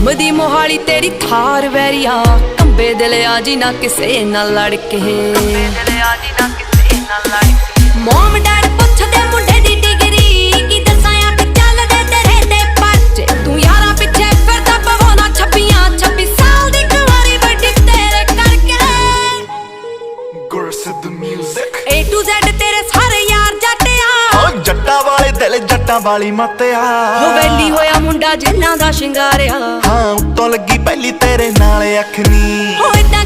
ਘੁੰਮਦੀ ਮੋਹਾਲੀ ਤੇਰੀ ਥਾਰ ਵੈਰੀਆ ਕੰਬੇ ਦਿਲ ਆ ਜੀ ਨਾ ਕਿਸੇ ਨਾਲ ਲੜ ਕੇ ਮੋਮ ਡੈਡ ਪੁੱਛਦੇ ਮੁੰਡੇ ਦੀ ਡਿਗਰੀ ਕੀ ਦੱਸਾਂ ਅੱਖ ਚੱਲਦੇ ਤੇਰੇ ਤੇ ਪਰਚੇ ਤੂੰ ਯਾਰਾਂ ਪਿੱਛੇ ਫਿਰਦਾ ਪਵਾਉਣਾ 26 ਸਾਲ ਦੀ ਕੁਆਰੀ ਵੱਡੀ ਤੇਰੇ ਕਰਕੇ ਗੁਰਸਿੱਧ ਮਿਊਜ਼ਿਕ A to Z ਤੇਰੇ ਸਾਰੇ ਯਾਰ ਜੱਟਿਆ ਓ ਜੱਟਾਂ ਵਾਲੇ ਦਿਲ ਜੱਟਾਂ ਵਾਲੀ ਮੱਤਿਆ ਹਵੇਲੀ ਹੋਇਆ ਮੁੰਡਾ ਜਿੰਨਾਂ ਦਾ ਸ਼ਿੰਗਾਰਿਆ ਹਾਂ ਉੱਤੋਂ ਲੱਗੀ ਪਹਿਲੀ ਤੇਰੇ ਨਾਲ ਅੱਖ ਨੀ ਹੋ ਏਦਾਂ